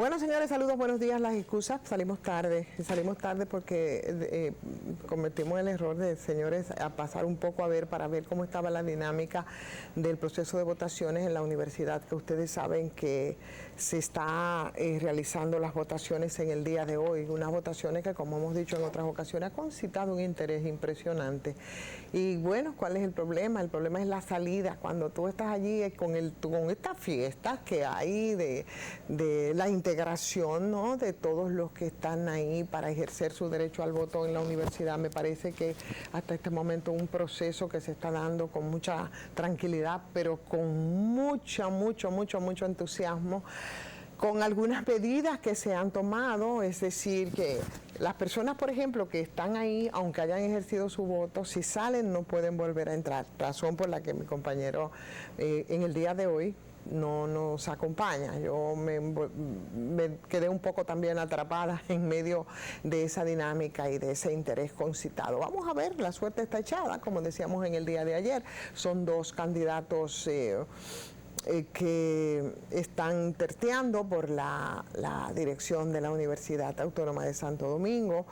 Bueno, señores, saludos, buenos días. Las excusas, salimos tarde porque cometimos el error de, señores, a pasar un poco para ver cómo estaba la dinámica del proceso de votaciones en la universidad, que ustedes saben que se está realizando las votaciones en el día de hoy, unas votaciones que, como hemos dicho en otras ocasiones, ha concitado un interés impresionante. Y bueno, ¿cuál es el problema? El problema es la salida, cuando tú estás allí con estas fiestas que hay de la integración, ¿no?, de todos los que están ahí para ejercer su derecho al voto en la universidad. Me parece que hasta este momento un proceso que se está dando con mucha tranquilidad, pero con mucho entusiasmo, con algunas medidas que se han tomado, es decir, que las personas, por ejemplo, que están ahí, aunque hayan ejercido su voto, si salen no pueden volver a entrar, razón por la que mi compañero en el día de hoy no nos acompaña. Yo me quedé un poco también atrapada en medio de esa dinámica y de ese interés concitado. Vamos a ver, la suerte está echada, como decíamos en el día de ayer. Son dos candidatos que están terteando por la dirección de la Universidad Autónoma de Santo Domingo.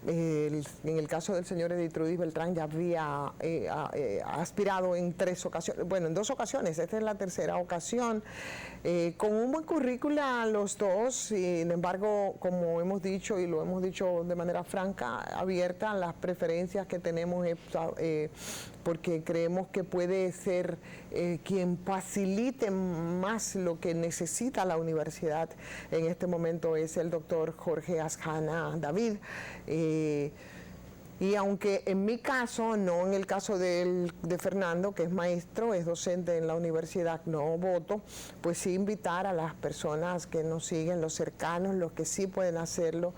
En el caso del señor Edith Trudis Beltrán ya había aspirado en en 2 ocasiones, esta es la tercera ocasión, con un buen currícula los dos. Sin embargo, como hemos dicho y lo hemos dicho de manera franca, abierta, las preferencias que tenemos es porque creemos que puede ser quien facilite más lo que necesita la universidad en este momento es el doctor Jorge Asjana David. Y aunque en mi caso, no en el caso de Fernando, que es maestro, es docente en la universidad, no voto, pues sí invitar a las personas que nos siguen, los cercanos, los que sí pueden hacerlo,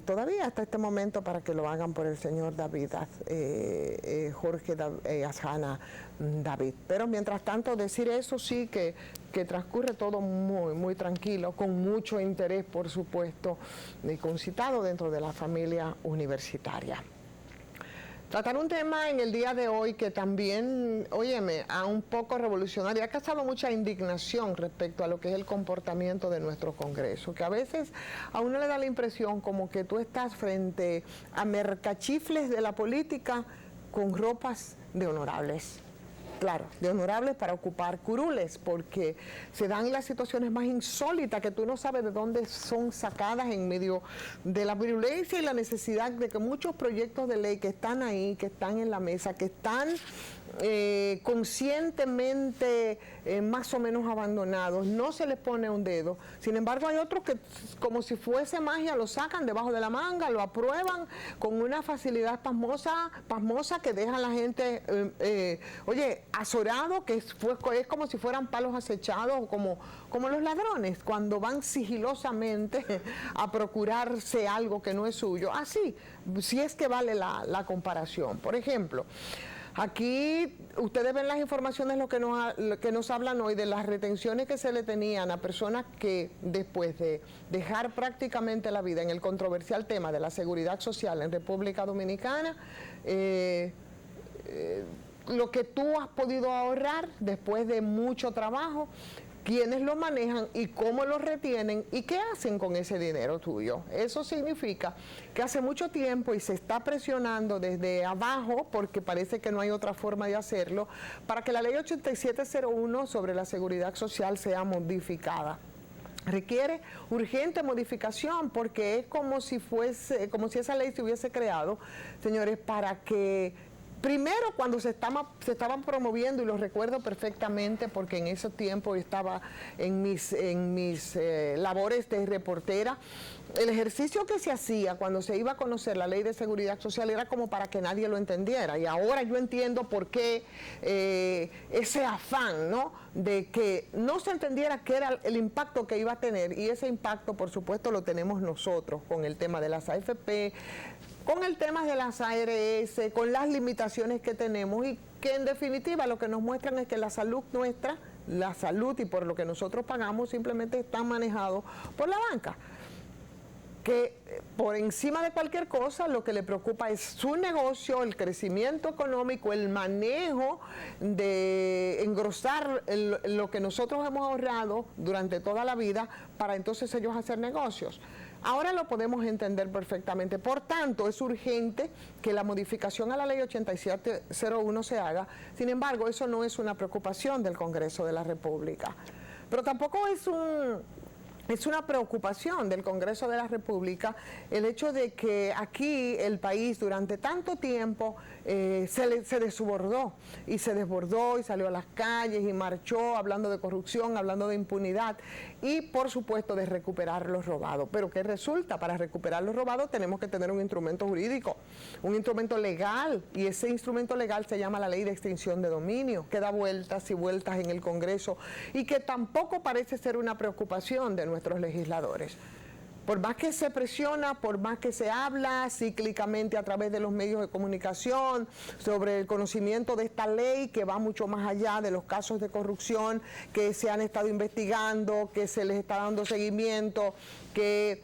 todavía hasta este momento, para que lo hagan por el señor David, Jorge Asjana David. Pero mientras tanto, decir eso sí que transcurre todo muy tranquilo, con mucho interés, por supuesto, concitado dentro de la familia universitaria. Tratar un tema en el día de hoy que también, óyeme, ha un poco revolucionario, ha causado mucha indignación respecto a lo que es el comportamiento de nuestro Congreso, que a veces a uno le da la impresión como que tú estás frente a mercachifles de la política con ropas de honorables. Claro, de honorables para ocupar curules, porque se dan las situaciones más insólitas que tú no sabes de dónde son sacadas en medio de la virulencia y la necesidad de que muchos proyectos de ley que están ahí, que están en la mesa, que están conscientemente más o menos abandonados, no se les pone un dedo. Sin embargo, hay otros que, como si fuese magia, lo sacan debajo de la manga, lo aprueban con una facilidad pasmosa que deja a la gente, azorado, que es como si fueran palos acechados, como los ladrones cuando van sigilosamente a procurarse algo que no es suyo. Así, si es que vale la comparación. Por ejemplo, aquí ustedes ven las informaciones, lo que nos hablan hoy de las retenciones que se le tenían a personas que después de dejar prácticamente la vida en el controversial tema de la seguridad social en República Dominicana, lo que tú has podido ahorrar después de mucho trabajo, quiénes lo manejan y cómo lo retienen y qué hacen con ese dinero tuyo. Eso significa que hace mucho tiempo y se está presionando desde abajo, porque parece que no hay otra forma de hacerlo, para que la ley 8701 sobre la seguridad social sea modificada. Requiere urgente modificación porque es como si esa ley se hubiese creado, señores, para que primero, cuando se estaban promoviendo, y lo recuerdo perfectamente porque en ese tiempo estaba en mis labores de reportera, el ejercicio que se hacía cuando se iba a conocer la ley de seguridad social era como para que nadie lo entendiera. Y ahora yo entiendo por qué ese afán, ¿no?, de que no se entendiera qué era el impacto que iba a tener. Y ese impacto, por supuesto, lo tenemos nosotros con el tema de las AFP, con el tema de las ARS, con las limitaciones que tenemos y que en definitiva lo que nos muestran es que la salud nuestra, la salud y por lo que nosotros pagamos simplemente están manejados por la banca. que por encima de cualquier cosa lo que le preocupa es su negocio, el crecimiento económico, el manejo de engrosar lo que nosotros hemos ahorrado durante toda la vida para entonces ellos hacer negocios. Ahora lo podemos entender perfectamente. Por tanto, es urgente que la modificación a la ley 8701 se haga. Sin embargo, eso no es una preocupación del Congreso de la República. Pero tampoco es una preocupación del Congreso de la República el hecho de que aquí el país durante tanto tiempo se desbordó y salió a las calles y marchó hablando de corrupción, hablando de impunidad y por supuesto de recuperar lo robado. Pero ¿qué resulta? Para recuperar lo robado tenemos que tener un instrumento jurídico, un instrumento legal, y ese instrumento legal se llama la Ley de Extinción de Dominio, que da vueltas y vueltas en el Congreso y que tampoco parece ser una preocupación de nuestros legisladores. Por más que se presiona, por más que se habla cíclicamente a través de los medios de comunicación sobre el conocimiento de esta ley que va mucho más allá de los casos de corrupción que se han estado investigando, que se les está dando seguimiento, que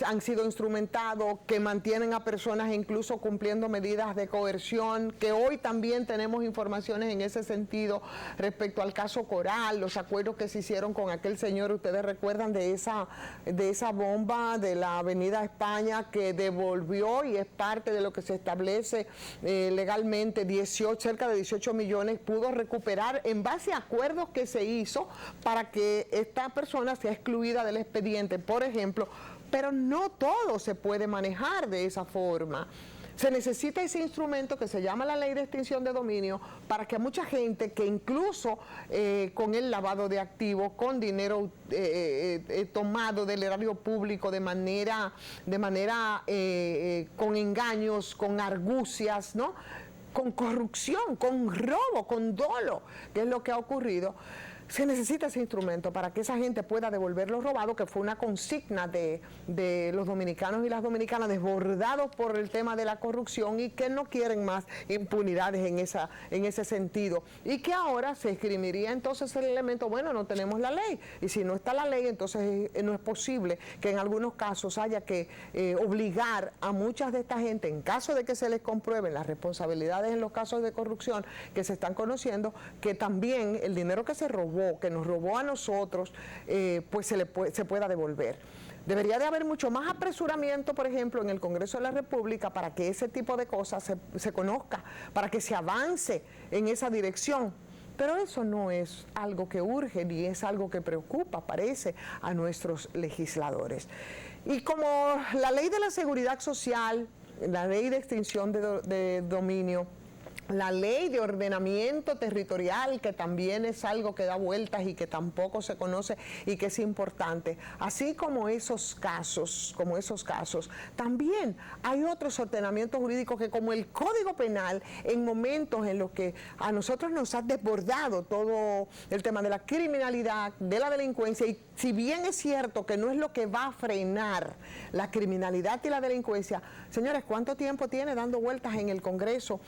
han sido instrumentados, que mantienen a personas incluso cumpliendo medidas de coerción, que hoy también tenemos informaciones en ese sentido respecto al caso Coral, los acuerdos que se hicieron con aquel señor, ustedes recuerdan de esa bomba de la Avenida España que devolvió, y es parte de lo que se establece legalmente, cerca de 18 millones pudo recuperar en base a acuerdos que se hizo para que esta persona sea excluida del expediente, por ejemplo. Pero no todo se puede manejar de esa forma. Se necesita ese instrumento que se llama la Ley de Extinción de Dominio para que a mucha gente que incluso con el lavado de activos, con dinero tomado del erario público de manera con engaños, con argucias, ¿no?, con corrupción, con robo, con dolo, que es lo que ha ocurrido. Se necesita ese instrumento para que esa gente pueda devolver lo robado, que fue una consigna de los dominicanos y las dominicanas desbordados por el tema de la corrupción y que no quieren más impunidades en ese sentido. Y que ahora se esgrimiría entonces el elemento, bueno, no tenemos la ley. Y si no está la ley, entonces no es posible que en algunos casos haya que obligar a muchas de esta gente, en caso de que se les comprueben las responsabilidades en los casos de corrupción que se están conociendo, que también el dinero que se robó, que nos robó a nosotros, pues se pueda devolver. Debería de haber mucho más apresuramiento, por ejemplo, en el Congreso de la República para que ese tipo de cosas se conozca, para que se avance en esa dirección. Pero eso no es algo que urge ni es algo que preocupa, parece, a nuestros legisladores. Y como la Ley de la Seguridad Social, la Ley de Extinción de Dominio, la Ley de Ordenamiento Territorial, que también es algo que da vueltas y que tampoco se conoce y que es importante, así como esos casos, también hay otros ordenamientos jurídicos que, como el Código Penal, en momentos en los que a nosotros nos ha desbordado todo el tema de la criminalidad, de la delincuencia, y si bien es cierto que no es lo que va a frenar la criminalidad y la delincuencia, señores, ¿cuánto tiempo tiene dando vueltas en el Congreso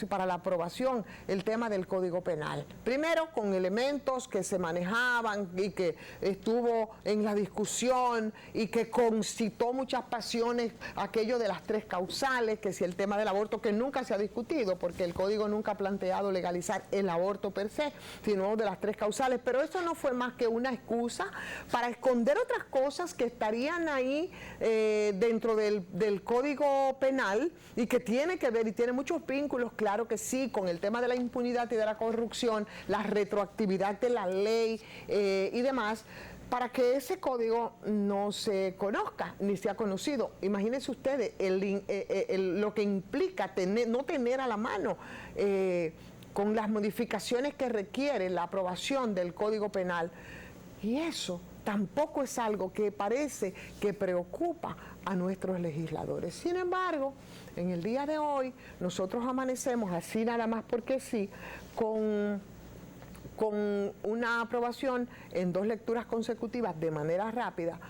para la aprobación el tema del Código Penal? Primero con elementos que se manejaban y que estuvo en la discusión y que concitó muchas pasiones, aquello de las 3 causales, que si el tema del aborto, que nunca se ha discutido porque el Código nunca ha planteado legalizar el aborto per se, sino de las 3 causales, pero eso no fue más que una excusa para esconder otras cosas que estarían ahí dentro del Código Penal y que tiene que ver y tiene muchos vínculos, claro que sí, con el tema de la impunidad y de la corrupción, la retroactividad de la ley y demás, para que ese código no se conozca ni se ha conocido. Imagínense ustedes lo que implica no tener a la mano con las modificaciones que requiere la aprobación del Código Penal. Y eso tampoco es algo que parece que preocupa a nuestros legisladores. Sin embargo, en el día de hoy, nosotros amanecemos así nada más porque sí, con una aprobación en 2 lecturas consecutivas de manera rápida,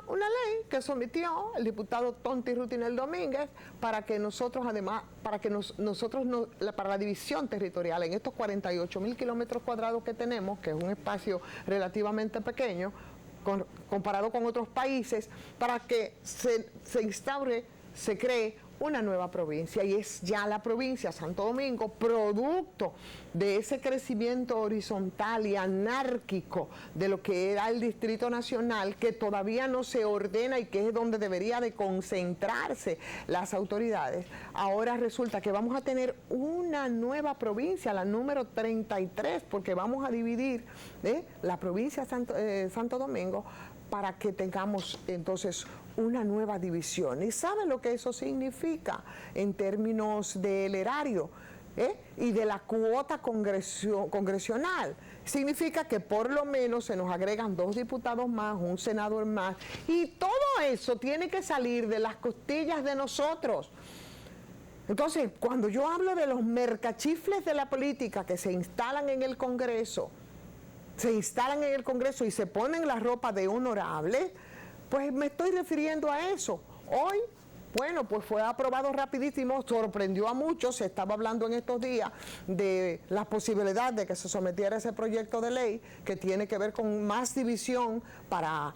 una ley que sometió el diputado Tonti Rutinel Domínguez para que nosotros, además, para la división territorial en estos 48.000 kilómetros cuadrados que tenemos, que es un espacio relativamente pequeño, comparado con otros países, para que se instaure, se cree una nueva provincia, y es ya la provincia Santo Domingo, producto de ese crecimiento horizontal y anárquico de lo que era el Distrito Nacional, que todavía no se ordena y que es donde debería de concentrarse las autoridades. Ahora resulta que vamos a tener una nueva provincia, la número 33, porque vamos a dividir la provincia Santo Domingo para que tengamos entonces una nueva división. ¿Y saben lo que eso significa en términos del erario y de la cuota congresional? Significa que por lo menos se nos agregan 2 diputados más, un senador más, y todo eso tiene que salir de las costillas de nosotros. Entonces, cuando yo hablo de los mercachifles de la política que se instalan en el Congreso, y se ponen la ropa de honorable, pues me estoy refiriendo a eso. Hoy, bueno, pues fue aprobado rapidísimo, sorprendió a muchos, se estaba hablando en estos días de la posibilidad de que se sometiera ese proyecto de ley que tiene que ver con más división para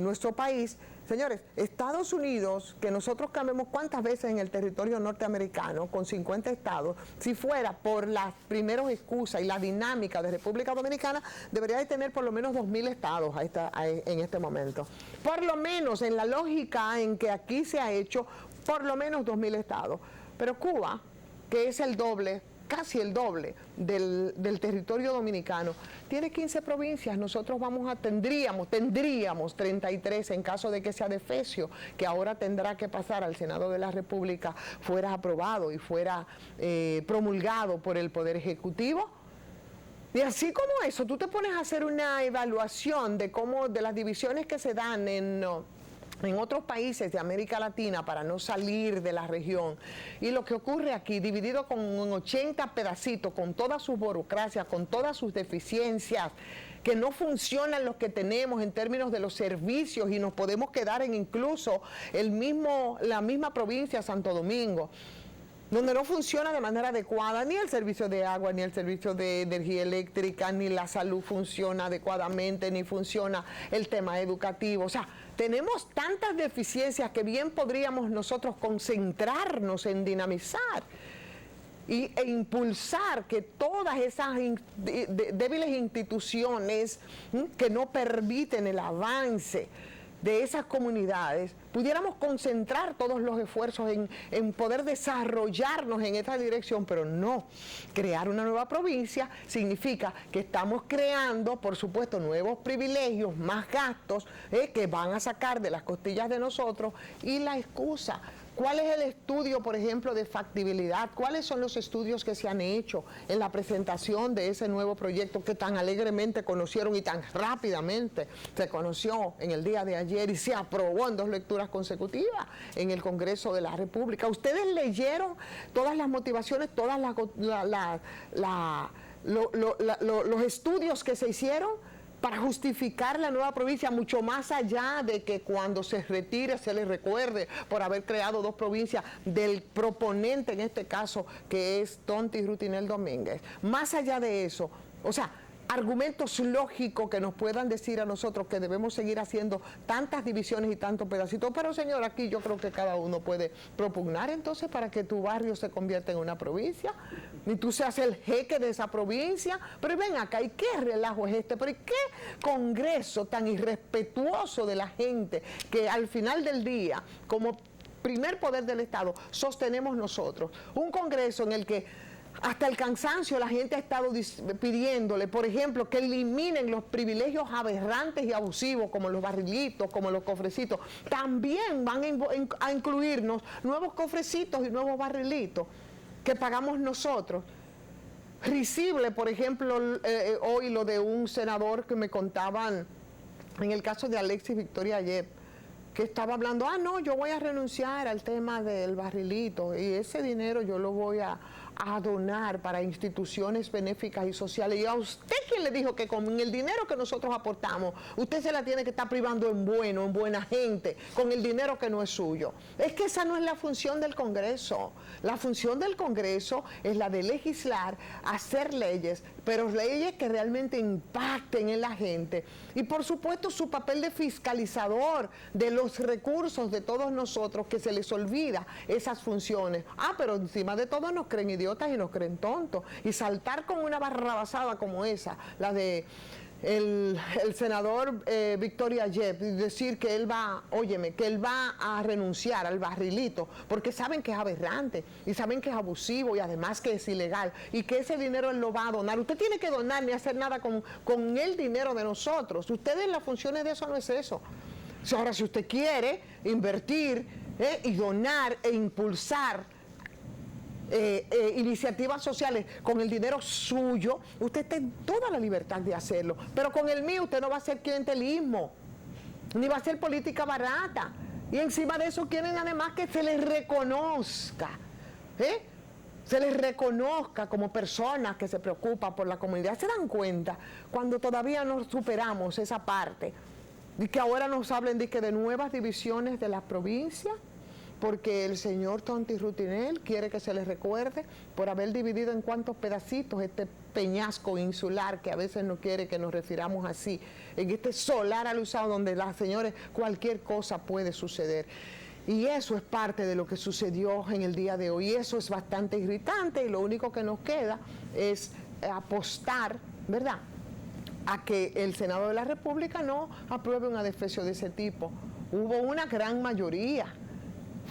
nuestro país. Señores, Estados Unidos, que nosotros cambiemos cuántas veces en el territorio norteamericano, con 50 estados, si fuera por las primeras excusas y la dinámica de República Dominicana, debería de tener por lo menos 2.000 estados en este momento. Por lo menos en la lógica en que aquí se ha hecho, por lo menos 2.000 estados. Pero Cuba, que es el doble, casi el doble del territorio dominicano, tiene 15 provincias. Nosotros tendríamos 33 en caso de que sea defecio, que ahora tendrá que pasar al Senado de la República, fuera aprobado y fuera promulgado por el Poder Ejecutivo. Y así como eso, tú te pones a hacer una evaluación de las divisiones que se dan en otros países de América Latina para no salir de la región, y lo que ocurre aquí, dividido con 80 pedacitos, con todas sus burocracias, con todas sus deficiencias, que no funcionan los que tenemos en términos de los servicios, y nos podemos quedar en incluso la misma provincia Santo Domingo, donde no funciona de manera adecuada ni el servicio de agua, ni el servicio de energía eléctrica, ni la salud funciona adecuadamente, ni funciona el tema educativo. O sea, tenemos tantas deficiencias que bien podríamos nosotros concentrarnos en dinamizar e impulsar que todas esas débiles instituciones que no permiten el avance de esas comunidades, pudiéramos concentrar todos los esfuerzos en poder desarrollarnos en esta dirección, pero no. Crear una nueva provincia significa que estamos creando, por supuesto, nuevos privilegios, más gastos que van a sacar de las costillas de nosotros, y la excusa. ¿Cuál es el estudio, por ejemplo, de factibilidad? ¿Cuáles son los estudios que se han hecho en la presentación de ese nuevo proyecto que tan alegremente conocieron y tan rápidamente se conoció en el día de ayer y se aprobó en 2 lecturas consecutivas en el Congreso de la República? ¿Ustedes leyeron todas las motivaciones, todas los estudios que se hicieron para justificar la nueva provincia, mucho más allá de que cuando se retire se les recuerde por haber creado 2 provincias del proponente, en este caso, que es Tonti Rutinel Domínguez? Más allá de eso, o sea, argumentos lógicos que nos puedan decir a nosotros que debemos seguir haciendo tantas divisiones y tantos pedacitos. Pero, señor, aquí yo creo que cada uno puede propugnar entonces para que tu barrio se convierta en una provincia y tú seas el jeque de esa provincia. Pero ven acá, ¿y qué relajo es este? ¿Pero y qué congreso tan irrespetuoso de la gente que al final del día, como primer poder del Estado, sostenemos nosotros? Un congreso en el que hasta el cansancio la gente ha estado pidiéndole, por ejemplo, que eliminen los privilegios aberrantes y abusivos como los barrilitos, como los cofrecitos. También van a incluirnos nuevos cofrecitos y nuevos barrilitos que pagamos nosotros. Risible, por ejemplo, hoy lo de un senador que me contaban en el caso de Alexis Victoria ayer, que estaba hablando, no, yo voy a renunciar al tema del barrilito y ese dinero yo lo voy a a donar para instituciones benéficas y sociales. ¿Y a usted quién le dijo que con el dinero que nosotros aportamos, usted se la tiene que estar privando en buena gente, con el dinero que no es suyo? Es que esa no es la función del Congreso. La función del Congreso es la de legislar, hacer leyes, pero leyes que realmente impacten en la gente. Y por supuesto su papel de fiscalizador de los recursos de todos nosotros, que se les olvida esas funciones. Pero encima de todo nos creen idiotas y nos creen tontos. Y saltar con una barrabasada como esa, la de el senador Victoria Yep, decir que él va, óyeme, que él va a renunciar al barrilito, porque saben que es aberrante, y saben que es abusivo, y además que es ilegal, y que ese dinero él lo va a donar. Usted tiene que donar ni hacer nada con el dinero de nosotros. Ustedes, las funciones de eso no es eso. Ahora, si usted quiere invertir y donar e impulsar iniciativas sociales con el dinero suyo, usted tiene toda la libertad de hacerlo, pero con el mío usted no va a hacer clientelismo, ni va a hacer política barata, y encima de eso quieren además que se les reconozca, se les reconozca como personas que se preocupan por la comunidad. ¿Se dan cuenta cuando todavía no superamos esa parte? Y que ahora nos hablen de nuevas divisiones de las provincias, porque el señor Tonti Rutinel quiere que se les recuerde por haber dividido en cuantos pedacitos este peñasco insular, que a veces no quiere que nos refiramos así, en este solar alusado donde, las señores, cualquier cosa puede suceder. Y eso es parte de lo que sucedió en el día de hoy. Eso es bastante irritante, y lo único que nos queda es apostar, ¿verdad?, a que el Senado de la República no apruebe un adefesio de ese tipo. Hubo una gran mayoría.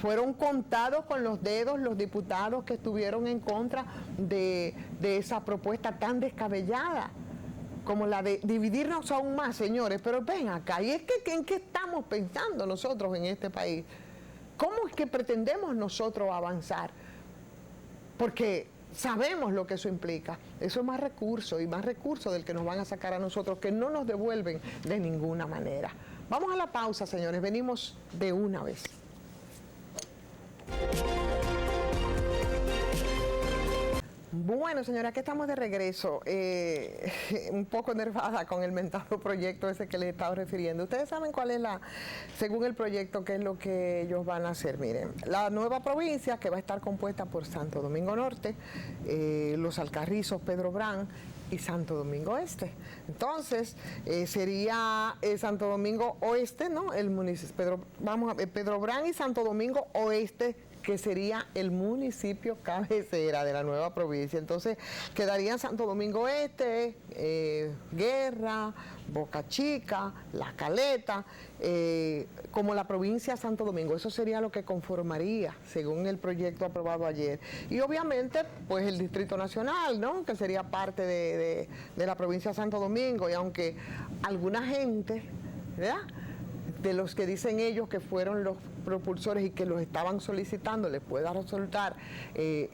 Fueron contados con los dedos los diputados que estuvieron en contra de esa propuesta tan descabellada como la de dividirnos aún más, señores. Pero ven acá, y es que ¿en qué estamos pensando nosotros en este país? ¿Cómo es que pretendemos nosotros avanzar? Porque sabemos lo que eso implica. Eso es más recursos, y más recursos del que nos van a sacar a nosotros, que no nos devuelven de ninguna manera. Vamos a la pausa, señores. Venimos de una vez. Bueno, señora, aquí estamos de regreso, un poco nervada con el mentado proyecto ese que les estaba refiriendo. Ustedes saben cuál es según el proyecto, qué es lo que ellos van a hacer. Miren, la nueva provincia, que va a estar compuesta por Santo Domingo Norte, Los Alcarrizos, Pedro Brán y Santo Domingo Este. Entonces, sería Santo Domingo Oeste, ¿no? El municipio, Pedro Brán y Santo Domingo Oeste, que sería el municipio cabecera de la nueva provincia. Entonces, quedarían Santo Domingo Este, Guerra, Boca Chica, La Caleta, como la provincia de Santo Domingo. Eso sería lo que conformaría, según el proyecto aprobado ayer. Y obviamente, pues el Distrito Nacional, ¿no?, que sería parte de la provincia de Santo Domingo. Y aunque alguna gente, ¿verdad?, de los que dicen ellos que fueron los propulsores y que los estaban solicitando, les pueda resultar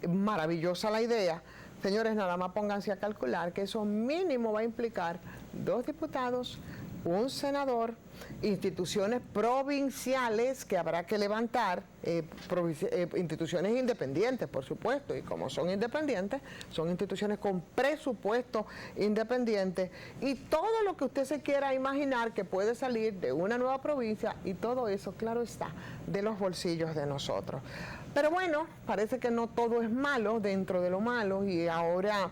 maravillosa la idea, señores, nada más pónganse a calcular que eso mínimo va a implicar 2 diputados, un senador, instituciones provinciales que habrá que levantar, instituciones independientes, por supuesto, y como son independientes, son instituciones con presupuesto independiente, y todo lo que usted se quiera imaginar que puede salir de una nueva provincia, y todo eso, claro está, de los bolsillos de nosotros. Pero bueno, parece que no todo es malo dentro de lo malo, y ahora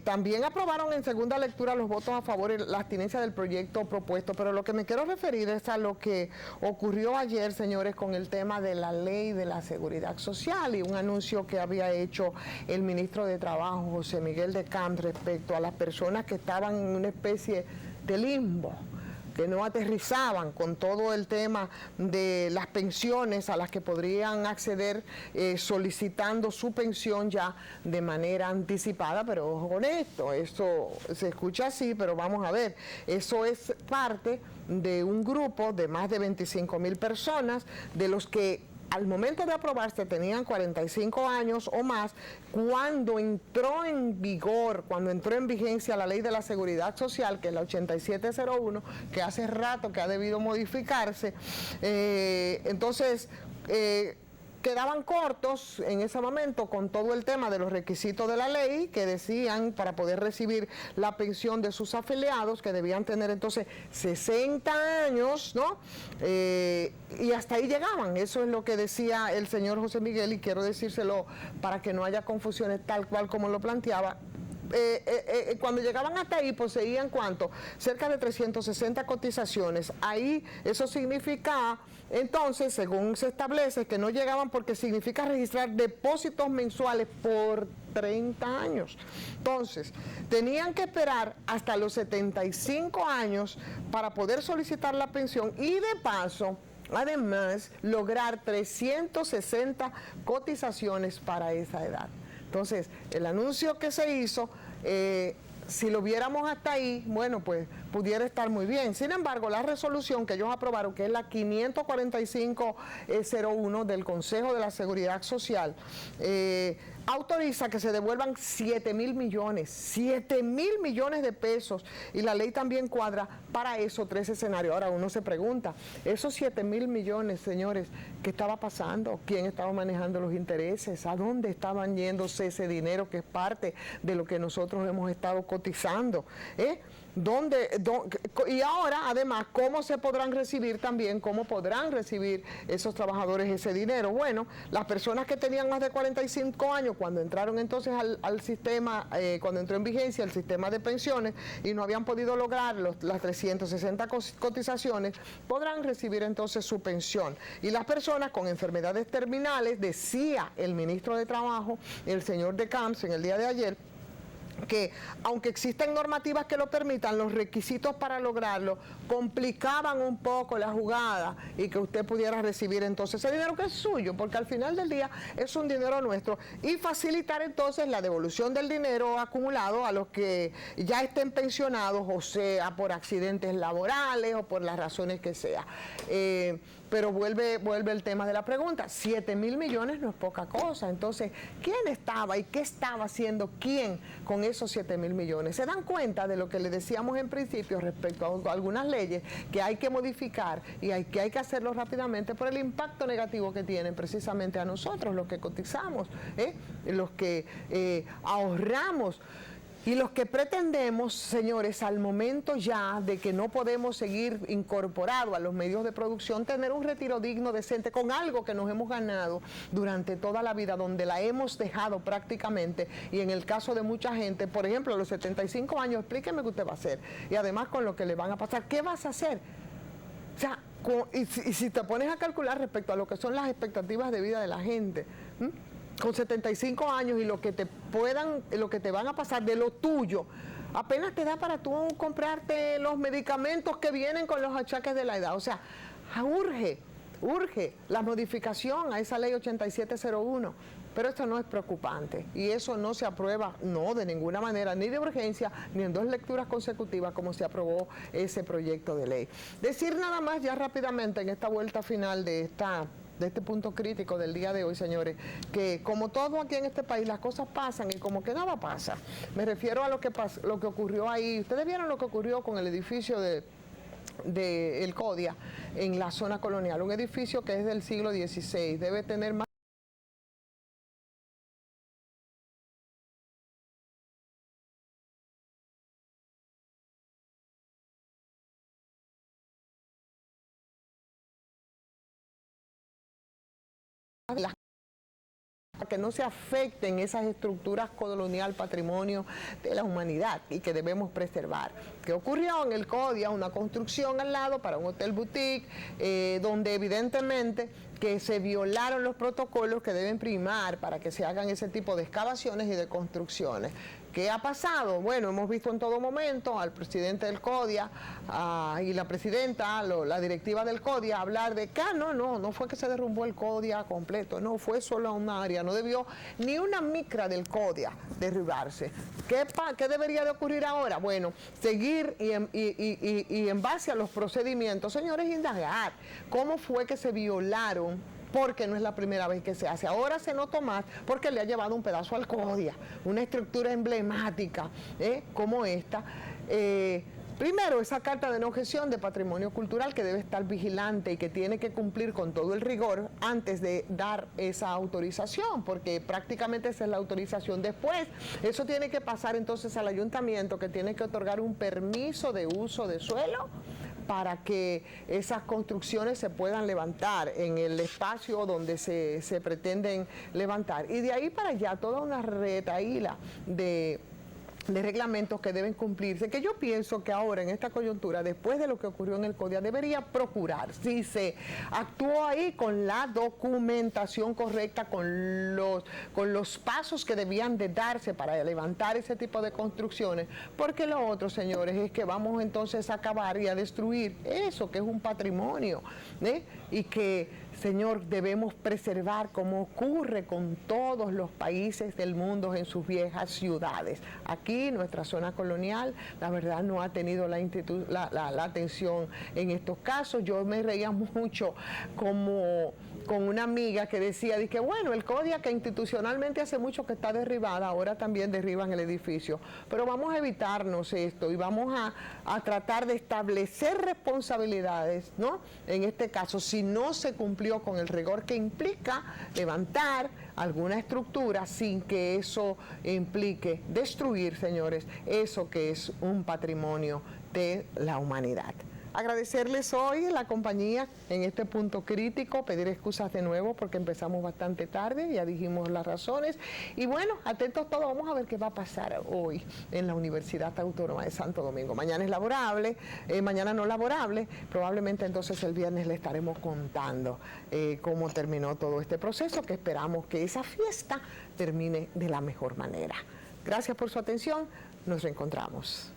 también aprobaron en segunda lectura los votos a favor y la abstinencia del proyecto propuesto. Pero lo que me quiero referir es a lo que ocurrió ayer, señores, con el tema de la ley de la seguridad social y un anuncio que había hecho el ministro de Trabajo, José Miguel de Camps, respecto a las personas que estaban en una especie de limbo, que no aterrizaban con todo el tema de las pensiones a las que podrían acceder solicitando su pensión ya de manera anticipada. Pero ojo con esto, esto se escucha así, pero vamos a ver, eso es parte de un grupo de más de 25,000 personas, de los que al momento de aprobarse tenían 45 años o más cuando entró en vigor, cuando entró en vigencia la ley de la seguridad social, que es la 8701, que hace rato que ha debido modificarse. Entonces, quedaban cortos en ese momento con todo el tema de los requisitos de la ley que decían para poder recibir la pensión de sus afiliados que debían tener entonces 60 años, ¿no? Y hasta ahí llegaban. Eso es lo que decía el señor José Miguel, y quiero decírselo para que no haya confusiones, tal cual como lo planteaba. Cuando llegaban hasta ahí poseían ¿cuánto? Cerca de 360 cotizaciones. Ahí eso significa, entonces, según se establece, que no llegaban porque significa registrar depósitos mensuales por 30 años. Entonces, tenían que esperar hasta los 75 años para poder solicitar la pensión y de paso, además, lograr 360 cotizaciones para esa edad. Entonces, el anuncio que se hizo, si lo viéramos hasta ahí, bueno, pues pudiera estar muy bien. Sin embargo, la resolución que ellos aprobaron, que es la 545-01 del Consejo de la Seguridad Social, autoriza que se devuelvan 7.000 millones, 7.000 millones de pesos, y la ley también cuadra para esos 3 escenarios. Ahora uno se pregunta, esos 7.000 millones, señores, ¿qué estaba pasando? ¿Quién estaba manejando los intereses? ¿A dónde estaban yéndose ese dinero que es parte de lo que nosotros hemos estado cotizando? Y ahora, además, ¿cómo se podrán recibir también, cómo podrán recibir esos trabajadores ese dinero? Bueno, las personas que tenían más de 45 años, cuando entraron entonces al sistema, cuando entró en vigencia el sistema de pensiones y no habían podido lograr las 360 cotizaciones, podrán recibir entonces su pensión. Y las personas con enfermedades terminales, decía el ministro de Trabajo, el señor de Camps, en el día de ayer, que aunque existen normativas que lo permitan, los requisitos para lograrlo complicaban un poco la jugada y que usted pudiera recibir entonces ese dinero que es suyo, porque al final del día es un dinero nuestro, y facilitar entonces la devolución del dinero acumulado a los que ya estén pensionados, o sea, por accidentes laborales o por las razones que sea. Pero vuelve el tema de la pregunta, 7.000 millones no es poca cosa. Entonces, ¿quién estaba y qué estaba haciendo quién con esos 7.000 millones? ¿Se dan cuenta de lo que le decíamos en principio respecto a algunas leyes que hay que modificar y hay que hacerlo rápidamente por el impacto negativo que tienen precisamente a nosotros, los que cotizamos, los que ahorramos? Y los que pretendemos, señores, al momento ya de que no podemos seguir incorporados a los medios de producción, tener un retiro digno, decente, con algo que nos hemos ganado durante toda la vida, donde la hemos dejado prácticamente, y en el caso de mucha gente, por ejemplo, a los 75 años, explíqueme qué usted va a hacer, y además con lo que le van a pasar, ¿qué vas a hacer? O sea, y si te pones a calcular respecto a lo que son las expectativas de vida de la gente, con 75 años y lo que te van a pasar de lo tuyo, apenas te da para tú comprarte los medicamentos que vienen con los achaques de la edad. O sea, urge la modificación a esa ley 8701. Pero esto no es preocupante y eso no se aprueba, no, de ninguna manera, ni de urgencia, ni en 2 lecturas consecutivas como se aprobó ese proyecto de ley. Decir nada más ya rápidamente en esta vuelta final de este punto crítico del día de hoy, señores, que como todo aquí en este país, las cosas pasan y como que nada pasa. Me refiero a lo que ocurrió ahí. Ustedes vieron lo que ocurrió con el edificio de el CODIA en la zona colonial, un edificio que es del siglo XVI, debe tener más las que no se afecten esas estructuras colonial, patrimonio de la humanidad y que debemos preservar. ¿Qué ocurrió en el CODIA? Una construcción al lado para un hotel boutique, donde evidentemente que se violaron los protocolos que deben primar para que se hagan ese tipo de excavaciones y de construcciones. ¿Qué ha pasado? Bueno, hemos visto en todo momento al presidente del CODIA y la presidenta, la directiva del CODIA, hablar de que no fue que se derrumbó el CODIA completo, no, fue solo una área, no debió ni una micra del CODIA derribarse. ¿Qué debería de ocurrir ahora? Bueno, seguir y en base a los procedimientos, señores, indagar cómo fue que se violaron, porque no es la primera vez que se hace. Ahora se notó más porque le ha llevado un pedazo al CODIA, una estructura emblemática como esta, Primero, esa carta de no gestión de patrimonio cultural que debe estar vigilante y que tiene que cumplir con todo el rigor antes de dar esa autorización, porque prácticamente esa es la autorización. Después, eso tiene que pasar entonces al ayuntamiento, que tiene que otorgar un permiso de uso de suelo para que esas construcciones se puedan levantar en el espacio donde se pretenden levantar. Y de ahí para allá toda una retahíla de reglamentos que deben cumplirse, que yo pienso que ahora en esta coyuntura, después de lo que ocurrió en el CODIA, debería procurar, si se actuó ahí con la documentación correcta, con los pasos que debían de darse para levantar ese tipo de construcciones, porque lo otro, señores, es que vamos entonces a acabar y a destruir eso que es un patrimonio, y que, señor, debemos preservar, como ocurre con todos los países del mundo en sus viejas ciudades. Aquí, nuestra zona colonial, la verdad no ha tenido la atención en estos casos. Yo me reía mucho como con una amiga que decía, que bueno, el CODIA, que institucionalmente hace mucho que está derribada, ahora también derriban el edificio. Pero vamos a evitarnos esto y vamos a tratar de establecer responsabilidades, ¿no? En este caso, si no se cumplió con el rigor que implica levantar alguna estructura sin que eso implique destruir, señores, eso que es un patrimonio de la humanidad. Agradecerles hoy la compañía en este punto crítico, pedir excusas de nuevo porque empezamos bastante tarde, ya dijimos las razones. Y bueno, atentos todos, vamos a ver qué va a pasar hoy en la Universidad Autónoma de Santo Domingo. Mañana es laborable, mañana no laborable, probablemente entonces el viernes le estaremos contando cómo terminó todo este proceso, que esperamos que esa fiesta termine de la mejor manera. Gracias por su atención, nos reencontramos.